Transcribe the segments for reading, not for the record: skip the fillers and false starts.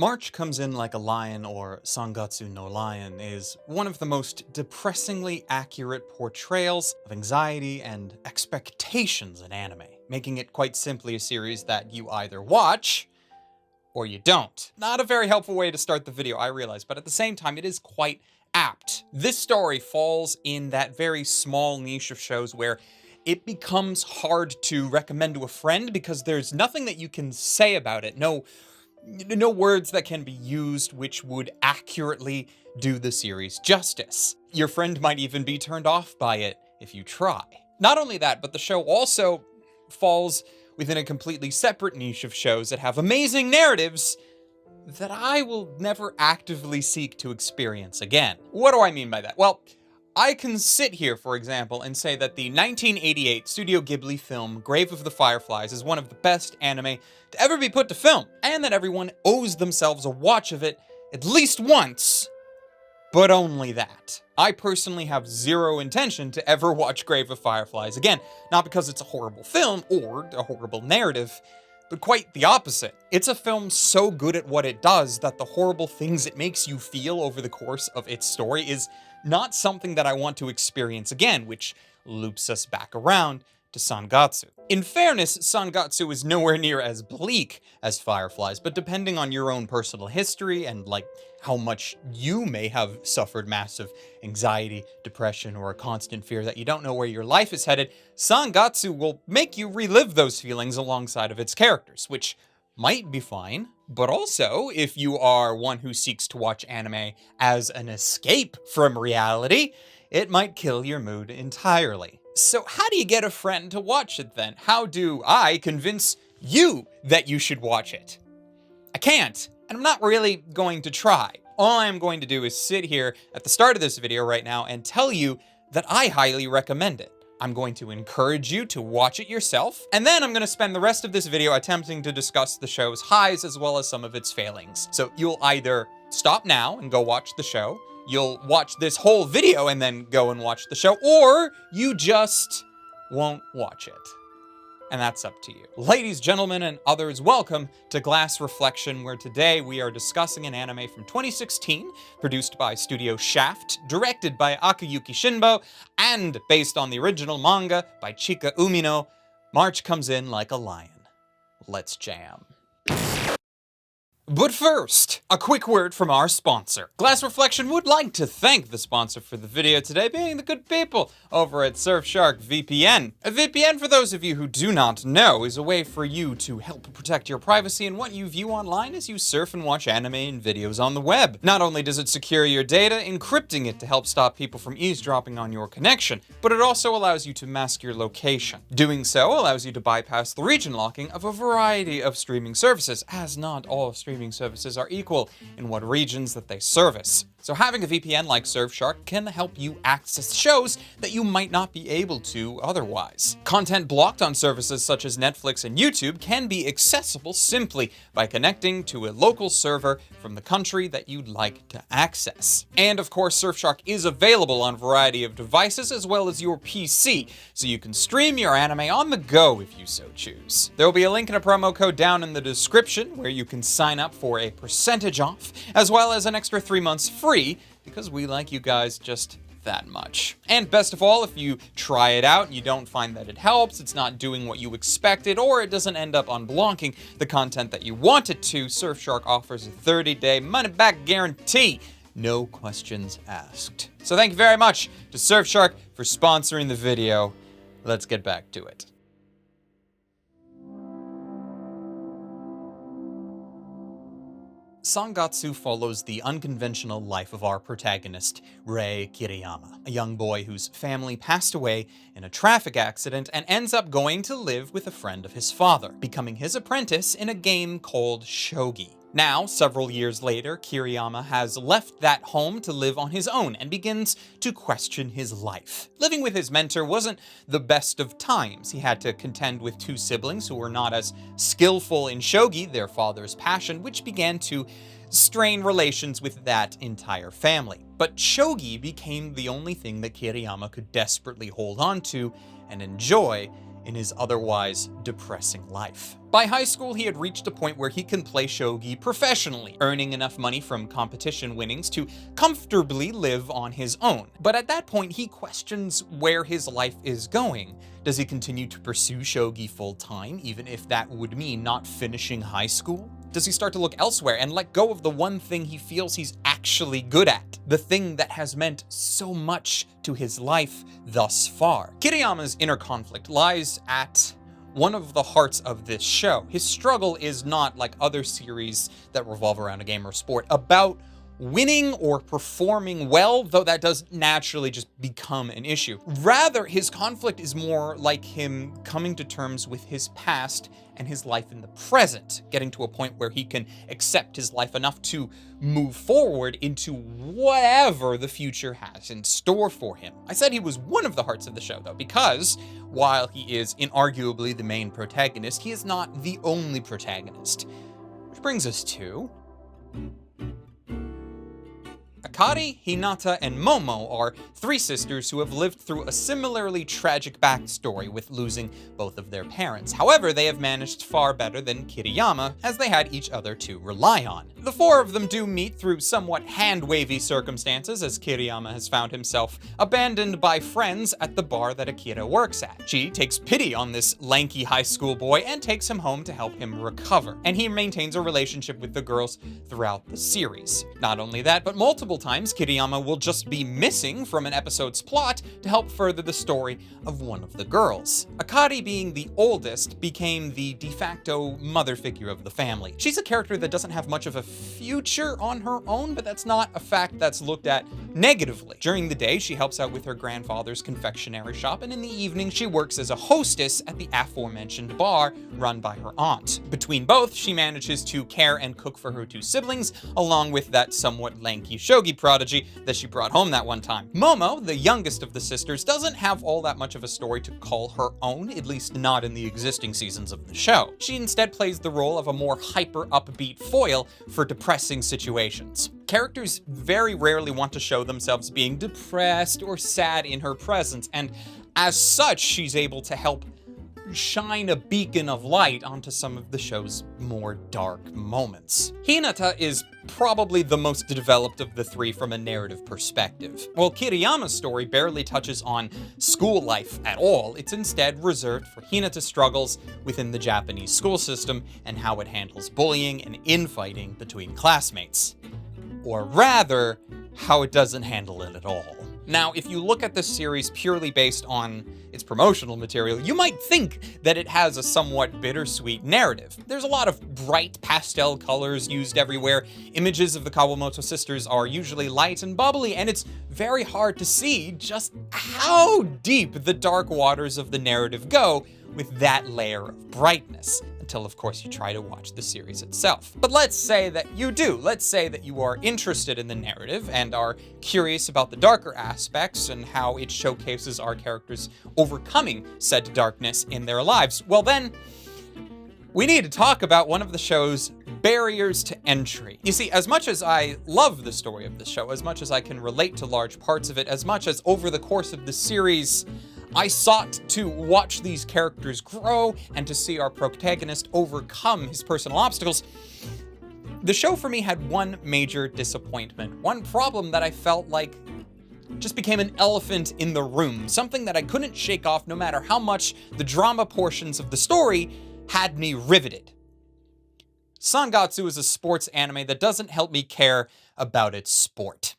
March Comes In Like a Lion, or Sangatsu no Lion, is one of the most depressingly accurate portrayals of anxiety and expectations in anime, making it quite simply a series that you either watch or you don't. Not a very helpful way to start the video, I realize, but at the same time, it is quite apt. This story falls in that very small niche of shows where it becomes hard to recommend to a friend because there's nothing that you can say about it. No words that can be used which would accurately do the series justice. Your friend might even be turned off by it if you try. Not only that, but the show also falls within a completely separate niche of shows that have amazing narratives that I will never actively seek to experience again. What do I mean by that? Well, I can sit here, for example, and say that the 1988 Studio Ghibli film Grave of the Fireflies is one of the best anime to ever be put to film, and that everyone owes themselves a watch of it at least once, but only that. I personally have zero intention to ever watch Grave of Fireflies again, not because it's a horrible film or a horrible narrative, but quite the opposite. It's a film so good at what it does that the horrible things it makes you feel over the course of its story is not something that I want to experience again, which loops us back around to Sangatsu. In fairness, Sangatsu is nowhere near as bleak as Fireflies, but depending on your own personal history and how much you may have suffered massive anxiety, depression, or a constant fear that you don't know where your life is headed, Sangatsu will make you relive those feelings alongside of its characters, which might be fine, but also, if you are one who seeks to watch anime as an escape from reality, it might kill your mood entirely. So how do you get a friend to watch it then? How do I convince you that you should watch it? I can't, and I'm not really going to try. All I'm going to do is sit here at the start of this video right now and tell you that I highly recommend it. I'm going to encourage you to watch it yourself, and then I'm going to spend the rest of this video attempting to discuss the show's highs as well as some of its failings. So you'll either stop now and go watch the show, you'll watch this whole video and then go and watch the show, or you just won't watch it. And that's up to you. Ladies, gentlemen, and others, welcome to Glass Reflection, where today we are discussing an anime from 2016, produced by Studio Shaft, directed by Akiyuki Shinbo, and based on the original manga by Chika Umino. March Comes In Like a Lion. Let's jam. But first, a quick word from our sponsor. Glass Reflection would like to thank the sponsor for the video today, being the good people over at Surfshark VPN. A VPN, for those of you who do not know, is a way for you to help protect your privacy and what you view online as you surf and watch anime and videos on the web. Not only does it secure your data, encrypting it to help stop people from eavesdropping on your connection, but it also allows you to mask your location. Doing so allows you to bypass the region locking of a variety of streaming services, as not all streaming services are equal in what regions that they service. So having a VPN like Surfshark can help you access shows that you might not be able to otherwise. Content blocked on services such as Netflix and YouTube can be accessible simply by connecting to a local server from the country that you'd like to access. And of course, Surfshark is available on a variety of devices as well as your PC, so you can stream your anime on the go if you so choose. There will be a link and a promo code down in the description where you can sign up for a percentage off, as well as an extra 3 months free, because we like you guys just that much. And best of all, if you try it out and you don't find that it helps, it's not doing what you expected, or it doesn't end up unblocking the content that you want it to, Surfshark offers a 30-day money-back guarantee. No questions asked. So thank you very much to Surfshark for sponsoring the video. Let's get back to it. Sangatsu follows the unconventional life of our protagonist, Rei Kiriyama, a young boy whose family passed away in a traffic accident and ends up going to live with a friend of his father, becoming his apprentice in a game called Shogi. Now, several years later, Kiriyama has left that home to live on his own and begins to question his life. Living with his mentor wasn't the best of times. He had to contend with two siblings who were not as skillful in shogi, their father's passion, which began to strain relations with that entire family. But shogi became the only thing that Kiriyama could desperately hold on to and enjoy in his otherwise depressing life. By high school, he had reached a point where he can play shogi professionally, earning enough money from competition winnings to comfortably live on his own. But at that point, he questions where his life is going. Does he continue to pursue shogi full-time, even if that would mean not finishing high school? Does he start to look elsewhere and let go of the one thing he feels he's actually good at? The thing that has meant so much to his life thus far. Kiriyama's inner conflict lies at one of the hearts of this show. His struggle is not, like other series that revolve around a game or sport, about winning or performing well, though that does naturally just become an issue. Rather, his conflict is more like him coming to terms with his past and his life in the present, getting to a point where he can accept his life enough to move forward into whatever the future has in store for him. I said he was one of the hearts of the show, though, because while he is inarguably the main protagonist, he is not the only protagonist. Which brings us to Akari, Hinata, and Momo are three sisters who have lived through a similarly tragic backstory with losing both of their parents. However, they have managed far better than Kiriyama, as they had each other to rely on. The four of them do meet through somewhat hand-wavy circumstances, as Kiriyama has found himself abandoned by friends at the bar that Akira works at. She takes pity on this lanky high school boy and takes him home to help him recover, and he maintains a relationship with the girls throughout the series. Not only that, but multiple times Kiriyama will just be missing from an episode's plot to help further the story of one of the girls. Akari, being the oldest, became the de facto mother figure of the family. She's a character that doesn't have much of a future on her own, but that's not a fact that's looked at negatively. During the day, she helps out with her grandfather's confectionery shop, and in the evening, she works as a hostess at the aforementioned bar run by her aunt. Between both, she manages to care and cook for her two siblings, along with that somewhat lanky shogi prodigy that she brought home that one time. Momo, the youngest of the sisters, doesn't have all that much of a story to call her own, at least not in the existing seasons of the show. She instead plays the role of a more hyper-upbeat foil for depressing situations. Characters very rarely want to show themselves being depressed or sad in her presence, and as such, she's able to help shine a beacon of light onto some of the show's more dark moments. Hinata is probably the most developed of the three from a narrative perspective. While Kiriyama's story barely touches on school life at all, it's instead reserved for Hinata's struggles within the Japanese school system and how it handles bullying and infighting between classmates. Or rather, how it doesn't handle it at all. Now, if you look at this series purely based on its promotional material, you might think that it has a somewhat bittersweet narrative. There's a lot of bright pastel colors used everywhere, images of the Kawamoto sisters are usually light and bubbly, and it's very hard to see just how deep the dark waters of the narrative go with that layer of brightness, until of course you try to watch the series itself. But let's say that you do. Let's say that you are interested in the narrative and are curious about the darker aspects and how it showcases our characters overcoming said darkness in their lives. Well then, we need to talk about one of the show's barriers to entry. You see, as much as I love the story of the show, as much as I can relate to large parts of it, as much as over the course of the series, I sought to watch these characters grow and to see our protagonist overcome his personal obstacles, the show for me had one major disappointment, one problem that I felt like just became an elephant in the room, something that I couldn't shake off no matter how much the drama portions of the story had me riveted. Sangatsu is a sports anime that doesn't help me care about its sport.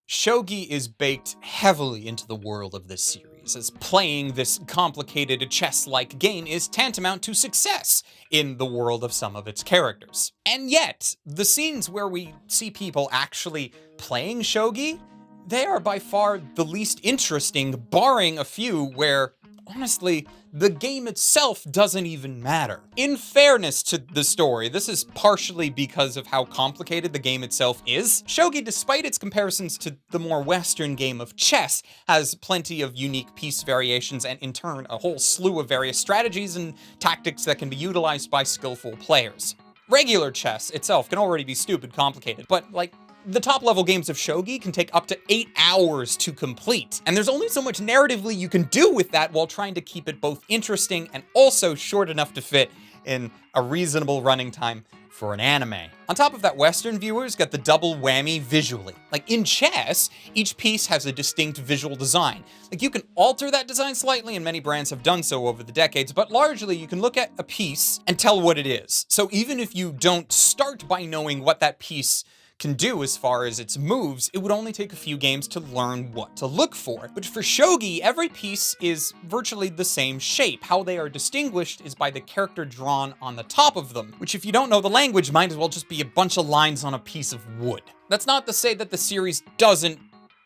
Shogi is baked heavily into the world of this series, as playing this complicated chess-like game is tantamount to success in the world of some of its characters. And yet, the scenes where we see people actually playing shogi, they are by far the least interesting, barring a few where, honestly, the game itself doesn't even matter. In fairness to the story, this is partially because of how complicated the game itself is. Shogi, despite its comparisons to the more Western game of chess, has plenty of unique piece variations and in turn a whole slew of various strategies and tactics that can be utilized by skillful players. Regular chess itself can already be stupid complicated, but like, The top level games of Shogi can take up to 8 hours to complete, and there's only so much narratively you can do with that while trying to keep it both interesting and also short enough to fit in a reasonable running time for an anime. On top of that, Western viewers get the double whammy visually. Like in chess, each piece has a distinct visual design. Like you can alter that design slightly, and many brands have done so over the decades, but largely you can look at a piece and tell what it is. So even if you don't start by knowing what that piece can do as far as its moves, it would only take a few games to learn what to look for. But for Shogi, every piece is virtually the same shape. How they are distinguished is by the character drawn on the top of them, which if you don't know the language, might as well just be a bunch of lines on a piece of wood. That's not to say that the series doesn't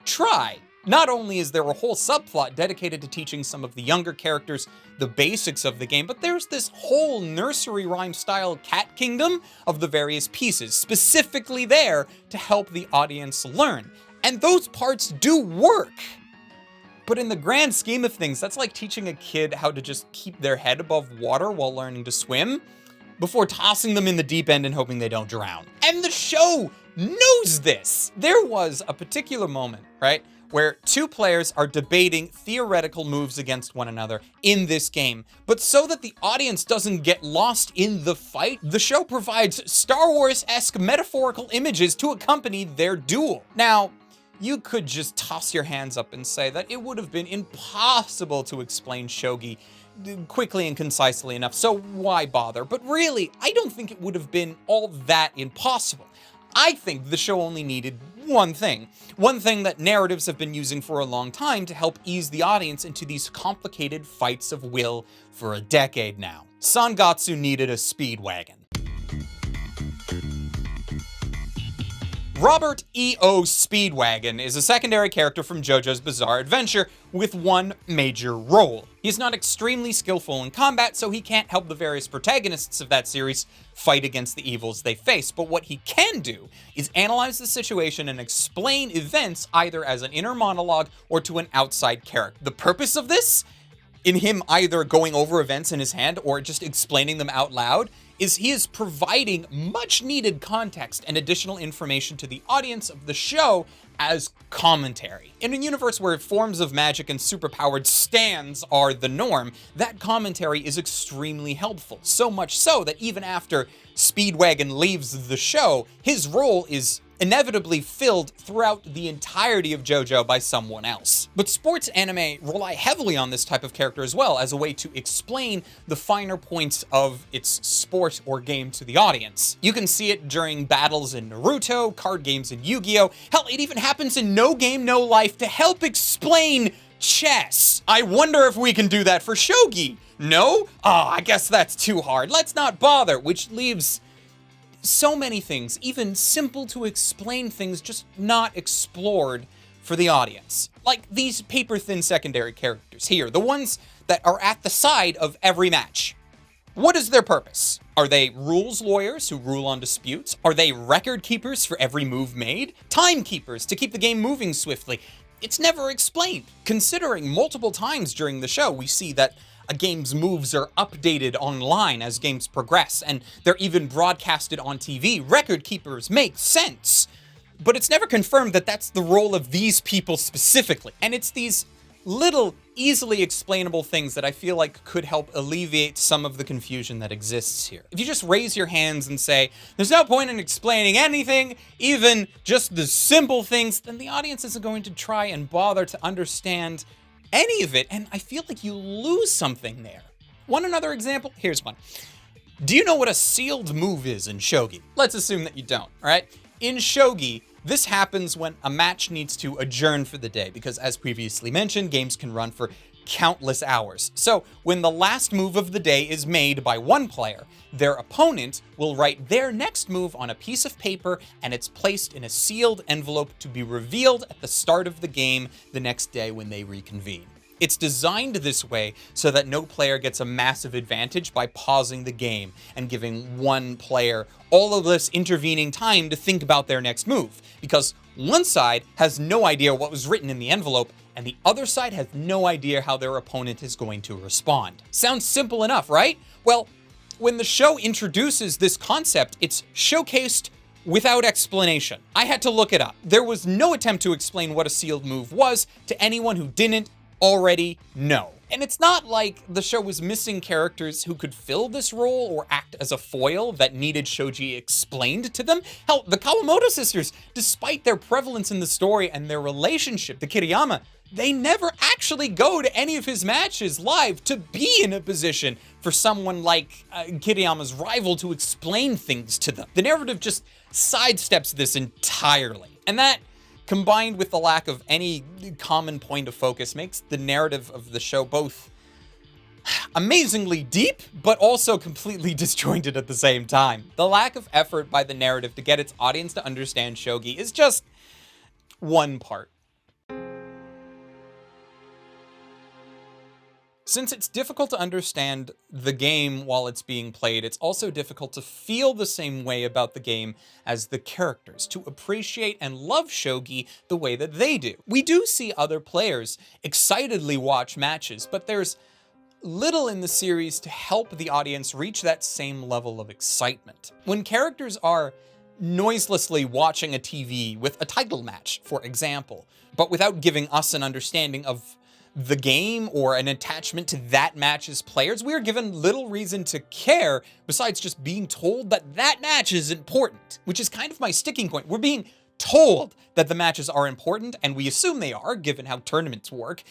try. Not only is there a whole subplot dedicated to teaching some of the younger characters the basics of the game, but there's this whole nursery rhyme style cat kingdom of the various pieces, specifically there to help the audience learn. And those parts do work. But in the grand scheme of things, that's like teaching a kid how to just keep their head above water while learning to swim, before tossing them in the deep end and hoping they don't drown. And the show knows this. There was a particular moment, right, where two players are debating theoretical moves against one another in this game. But so that the audience doesn't get lost in the fight, the show provides Star Wars-esque metaphorical images to accompany their duel. Now, you could just toss your hands up and say that it would have been impossible to explain Shogi quickly and concisely enough, so why bother? But really, I don't think it would have been all that impossible. I think the show only needed one thing that narratives have been using for a long time to help ease the audience into these complicated fights of will for a decade now. Sangatsu needed a speedwagon. Robert E.O. Speedwagon is a secondary character from JoJo's Bizarre Adventure with one major role. He's not extremely skillful in combat, so he can't help the various protagonists of that series fight against the evils they face, but what he can do is analyze the situation and explain events either as an inner monologue or to an outside character. The purpose of this, in him either going over events in his hand or just explaining them out loud, is he is providing much needed context and additional information to the audience of the show as commentary. In a universe where forms of magic and superpowered stands are the norm, that commentary is extremely helpful. So much so that even after Speedwagon leaves the show, his role is inevitably filled throughout the entirety of JoJo by someone else. But sports anime rely heavily on this type of character as well, as a way to explain the finer points of its sport or game to the audience. You can see it during battles in Naruto, card games in Yu-Gi-Oh! Hell, it even happens in No Game, No Life to help explain chess. I wonder if we can do that for Shogi. No? I guess that's too hard. Let's not bother, which leaves so many things, even simple to explain things, just not explored for the audience. Like these paper-thin secondary characters here, the ones that are at the side of every match. What is their purpose? Are they rules lawyers who rule on disputes? Are they record keepers for every move made? Timekeepers to keep the game moving swiftly? It's never explained. Considering multiple times during the show we see that a game's moves are updated online as games progress, and they're even broadcasted on TV. Record keepers make sense, but it's never confirmed that that's the role of these people specifically. And it's these little, easily explainable things that I feel like could help alleviate some of the confusion that exists here. If you just raise your hands and say, there's no point in explaining anything, even just the simple things, then the audience isn't going to try and bother to understand any of it, and I feel like you lose something there. Want another example? Here's one. Do you know what a sealed move is in Shogi? Let's assume that you don't, all right? In Shogi, this happens when a match needs to adjourn for the day, because as previously mentioned, games can run for countless hours. So when the last move of the day is made by one player, their opponent will write their next move on a piece of paper, and it's placed in a sealed envelope to be revealed at the start of the game the next day when they reconvene. It's designed this way so that no player gets a massive advantage by pausing the game and giving one player all of this intervening time to think about their next move, because one side has no idea what was written in the envelope, and the other side has no idea how their opponent is going to respond. Sounds simple enough, right? Well, when the show introduces this concept, it's showcased without explanation. I had to look it up. There was no attempt to explain what a sealed move was to anyone who didn't already know. And it's not like the show was missing characters who could fill this role or act as a foil that needed shogi explained to them. Hell, the Kawamoto sisters, despite their prevalence in the story and their relationship to Kiriyama, they never actually go to any of his matches live to be in a position for someone like Kiriyama's rival to explain things to them. The narrative just sidesteps this entirely. And that, combined with the lack of any common point of focus, makes the narrative of the show both amazingly deep, but also completely disjointed at the same time. The lack of effort by the narrative to get its audience to understand shogi is just one part. Since it's difficult to understand the game while it's being played, it's also difficult to feel the same way about the game as the characters, to appreciate and love shogi the way that they do. We do see other players excitedly watch matches, but there's little in the series to help the audience reach that same level of excitement. When characters are noiselessly watching a TV with a title match, for example, but without giving us an understanding of the game or an attachment to that match's players, we are given little reason to care besides just being told that that match is important, which is kind of my sticking point. We're being told that the matches are important, and we assume they are, given how tournaments work,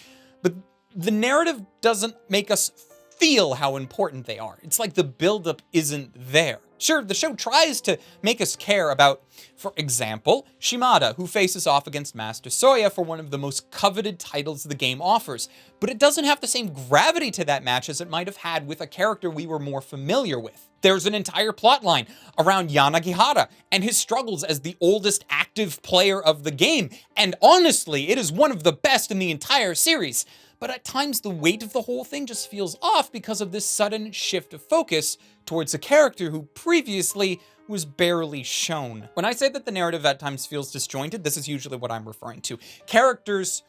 but the narrative doesn't make us feel how important they are. It's like the buildup isn't there. Sure, the show tries to make us care about, for example, Shimada, who faces off against Master Soya for one of the most coveted titles the game offers, but it doesn't have the same gravity to that match as it might have had with a character we were more familiar with. There's an entire plotline around Yanagihara and his struggles as the oldest active player of the game, and honestly, it is one of the best in the entire series. But at times the weight of the whole thing just feels off because of this sudden shift of focus towards a character who previously was barely shown. When I say that the narrative at times feels disjointed, this is usually what I'm referring to. Characters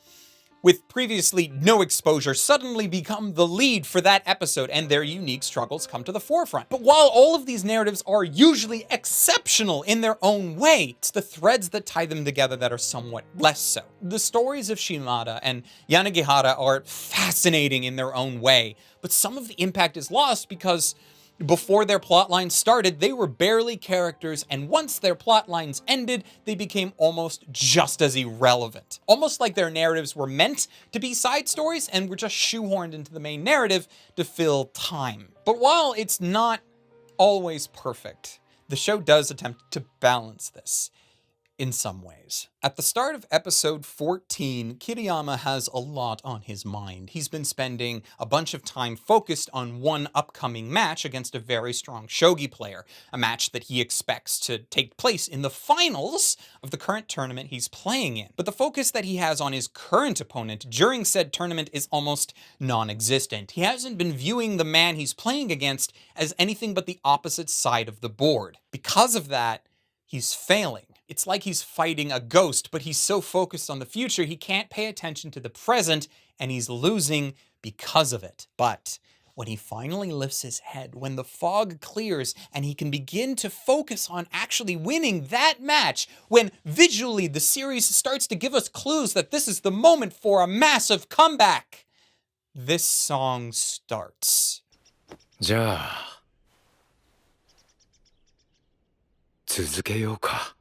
with previously no exposure suddenly become the lead for that episode, and their unique struggles come to the forefront. But while all of these narratives are usually exceptional in their own way, it's the threads that tie them together that are somewhat less so. The stories of Shimada and Yanagihara are fascinating in their own way, but some of the impact is lost because before their plotlines started, they were barely characters, and once their plotlines ended, they became almost just as irrelevant. Almost like their narratives were meant to be side stories and were just shoehorned into the main narrative to fill time. But while it's not always perfect, the show does attempt to balance this in some ways. At the start of episode 14, Kiriyama has a lot on his mind. He's been spending a bunch of time focused on one upcoming match against a very strong shogi player, a match that he expects to take place in the finals of the current tournament he's playing in. But the focus that he has on his current opponent during said tournament is almost non-existent. He hasn't been viewing the man he's playing against as anything but the opposite side of the board. Because of that, he's failing. It's like he's fighting a ghost, but he's so focused on the future, he can't pay attention to the present, and he's losing because of it. But when he finally lifts his head, when the fog clears, and he can begin to focus on actually winning that match, when visually the series starts to give us clues that this is the moment for a massive comeback, this song starts. じゃあ続けようか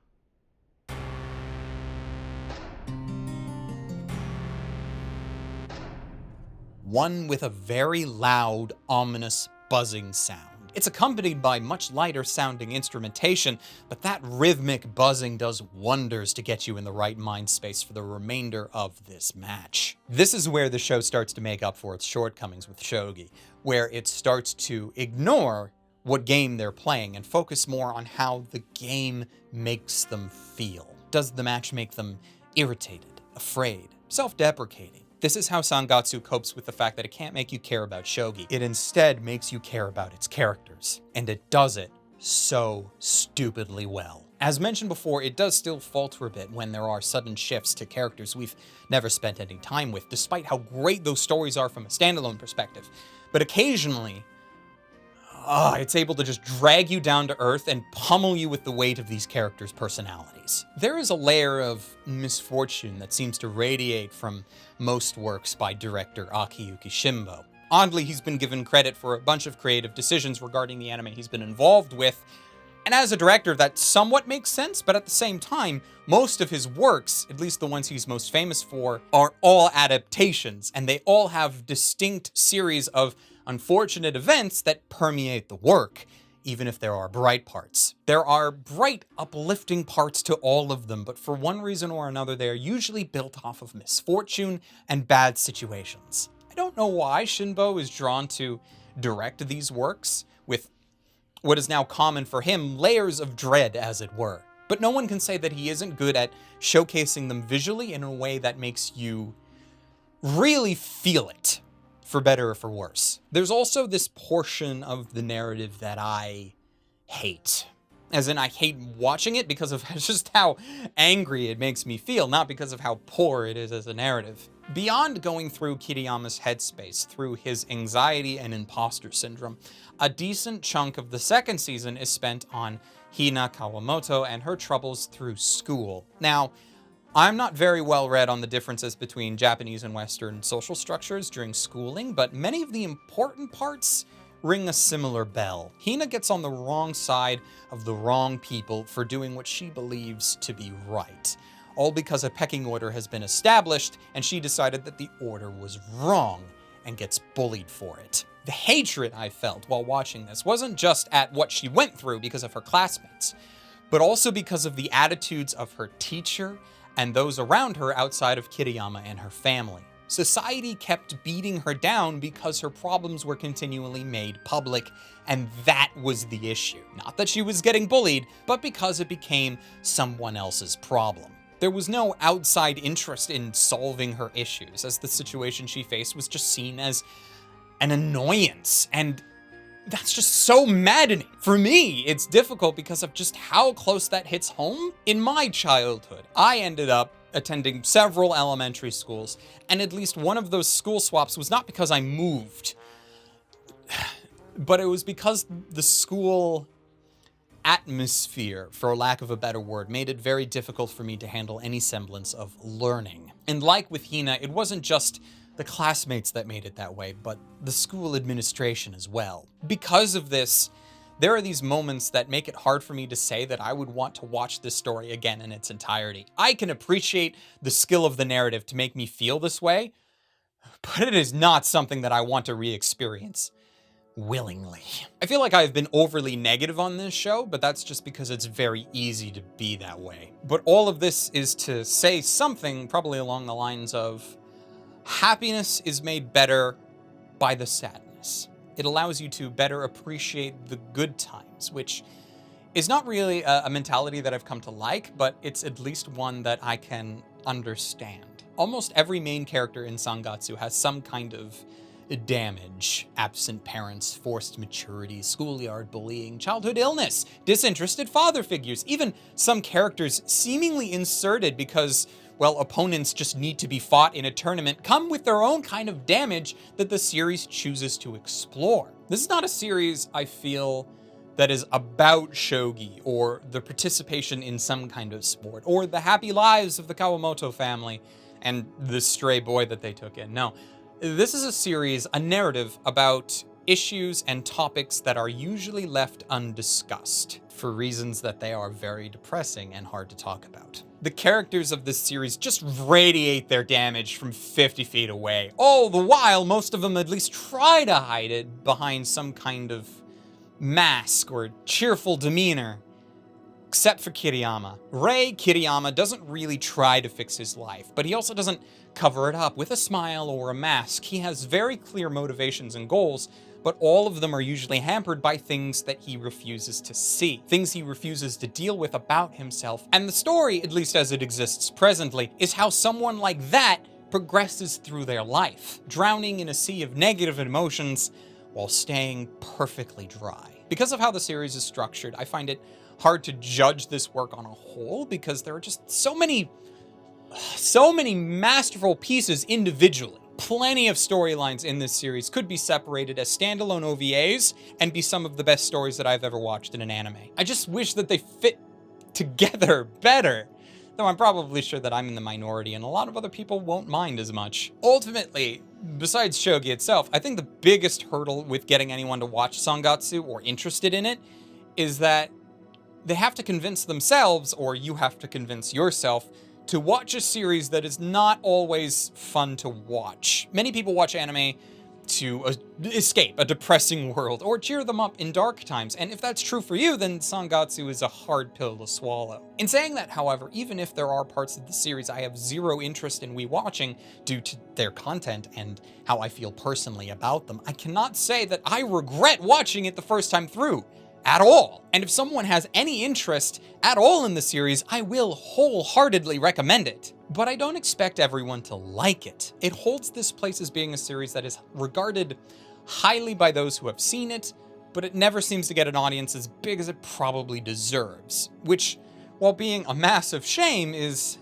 One with a very loud, ominous buzzing sound. It's accompanied by much lighter sounding instrumentation, but that rhythmic buzzing does wonders to get you in the right mind space for the remainder of this match. This is where the show starts to make up for its shortcomings with shogi, where it starts to ignore what game they're playing and focus more on how the game makes them feel. Does the match make them irritated, afraid, self-deprecating? This is how Sangatsu copes with the fact that it can't make you care about shogi. It instead makes you care about its characters, and it does it so stupidly well. As mentioned before, it does still falter a bit when there are sudden shifts to characters we've never spent any time with, despite how great those stories are from a standalone perspective. But occasionally, it's able to just drag you down to earth and pummel you with the weight of these characters' personalities. There is a layer of misfortune that seems to radiate from most works by director Akiyuki Shimbo. Oddly, he's been given credit for a bunch of creative decisions regarding the anime he's been involved with, and as a director, that somewhat makes sense, but at the same time, most of his works, at least the ones he's most famous for, are all adaptations, and they all have distinct series of unfortunate events that permeate the work, even if there are bright parts. There are bright, uplifting parts to all of them, but for one reason or another, they are usually built off of misfortune and bad situations. I don't know why Shinbo is drawn to direct these works with what is now common for him, layers of dread, as it were. But no one can say that he isn't good at showcasing them visually in a way that makes you really feel it, for better or for worse. There's also this portion of the narrative that I hate. As in, I hate watching it because of just how angry it makes me feel, not because of how poor it is as a narrative. Beyond going through Kiriyama's headspace, through his anxiety and imposter syndrome, a decent chunk of the second season is spent on Hina Kawamoto and her troubles through school. Now, I'm not very well read on the differences between Japanese and Western social structures during schooling, but many of the important parts ring a similar bell. Hina gets on the wrong side of the wrong people for doing what she believes to be right, all because a pecking order has been established and she decided that the order was wrong and gets bullied for it. The hatred I felt while watching this wasn't just at what she went through because of her classmates, but also because of the attitudes of her teacher and those around her outside of Kiriyama and her family. Society kept beating her down because her problems were continually made public, and that was the issue. Not that she was getting bullied, but because it became someone else's problem. There was no outside interest in solving her issues, as the situation she faced was just seen as an annoyance, and that's just so maddening. For me, it's difficult because of just how close that hits home. In my childhood, I ended up attending several elementary schools, and at least one of those school swaps was not because I moved, but it was because the school atmosphere, for lack of a better word, made it very difficult for me to handle any semblance of learning. And like with Hina, it wasn't just the classmates that made it that way, but the school administration as well. Because of this, there are these moments that make it hard for me to say that I would want to watch this story again in its entirety. I can appreciate the skill of the narrative to make me feel this way, but it is not something that I want to re-experience willingly. I feel like I've been overly negative on this show, but that's just because it's very easy to be that way. But all of this is to say something probably along the lines of, happiness is made better by the sadness. It allows you to better appreciate the good times, which is not really a mentality that I've come to like, but it's at least one that I can understand. Almost every main character in Sangatsu has some kind of damage: absent parents, forced maturity, schoolyard bullying, childhood illness, disinterested father figures, even some characters seemingly inserted because, well, opponents just need to be fought in a tournament, come with their own kind of damage that the series chooses to explore. This is not a series, I feel, that is about shogi or the participation in some kind of sport or the happy lives of the Kawamoto family and the stray boy that they took in. No, this is a series, a narrative about issues and topics that are usually left undiscussed for reasons that they are very depressing and hard to talk about. The characters of this series just radiate their damage from 50 feet away. All the while, most of them at least try to hide it behind some kind of mask or cheerful demeanor. Except for Kiriyama. Kiriyama doesn't really try to fix his life, but he also doesn't cover it up with a smile or a mask. He has very clear motivations and goals, but all of them are usually hampered by things that he refuses to see, things he refuses to deal with about himself. And the story, at least as it exists presently, is how someone like that progresses through their life, drowning in a sea of negative emotions while staying perfectly dry. Because of how the series is structured, I find it hard to judge this work on a whole because there are just so many masterful pieces individually. plenty of storylines in this series could be separated as standalone OVAs and be some of the best stories that I've ever watched in an anime. I just wish that they fit together better. Though I'm probably sure that I'm in the minority and a lot of other people won't mind as much. Ultimately, besides Shogi itself, I think the biggest hurdle with getting anyone to watch Sangatsu or interested in it is that they have to convince themselves, or you have to convince yourself, to watch a series that is not always fun to watch. Many people watch anime to escape a depressing world or cheer them up in dark times, and if that's true for you, then Sangatsu is a hard pill to swallow. In saying that, however, even if there are parts of the series I have zero interest in rewatching due to their content and how I feel personally about them, I cannot say that I regret watching it the first time through. At all. And if someone has any interest at all in the series, I will wholeheartedly recommend it. But I don't expect everyone to like it. It holds this place as being a series that is regarded highly by those who have seen it, but it never seems to get an audience as big as it probably deserves. Which, while being a massive shame, is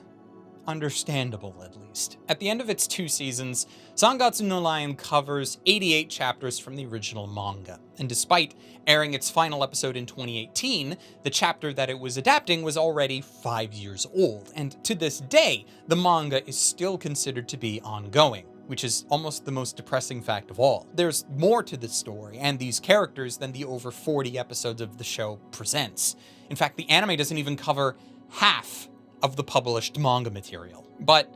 understandable at least. At the end of its 2 seasons, Sangatsu no Lion covers 88 chapters from the original manga, and despite airing its final episode in 2018, the chapter that it was adapting was already 5 years old, and to this day, the manga is still considered to be ongoing, which is almost the most depressing fact of all. There's more to this story and these characters than the over 40 episodes of the show presents. In fact, the anime doesn't even cover half of the published manga material. But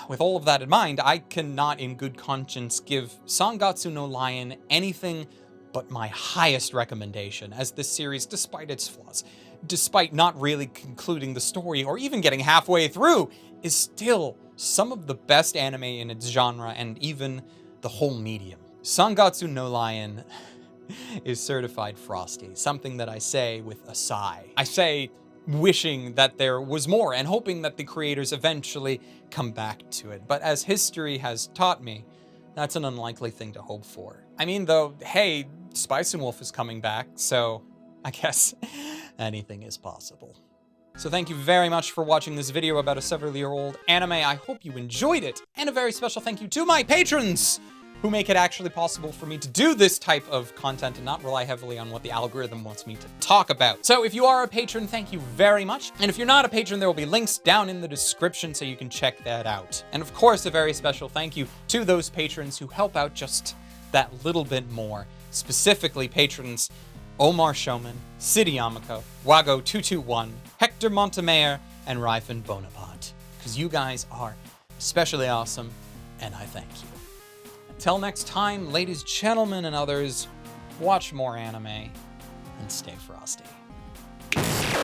with all of that in mind, I cannot in good conscience give Sangatsu no Lion anything but my highest recommendation, as this series, despite its flaws, despite not really concluding the story or even getting halfway through, is still some of the best anime in its genre and even the whole medium. Sangatsu no Lion is certified frosty, something that I say with a sigh. I say wishing that there was more and hoping that the creators eventually come back to it. But as history has taught me, that's an unlikely thing to hope for. I mean, though, hey, Spice and Wolf is coming back, so I guess anything is possible. So thank you very much for watching this video about a several-year-old anime. I hope you enjoyed it. And a very special thank you to my patrons, who make it actually possible for me to do this type of content and not rely heavily on what the algorithm wants me to talk about. So if you are a patron, thank you very much. And if you're not a patron, there will be links down in the description so you can check that out. And of course, a very special thank you to those patrons who help out just that little bit more. Specifically, patrons Omar Showman, City Yamako, Wago221, Hector Montemayor, and Ryfin Bonaparte. Because you guys are especially awesome, and I thank you. Until next time, ladies, gentlemen, and others, watch more anime and stay frosty.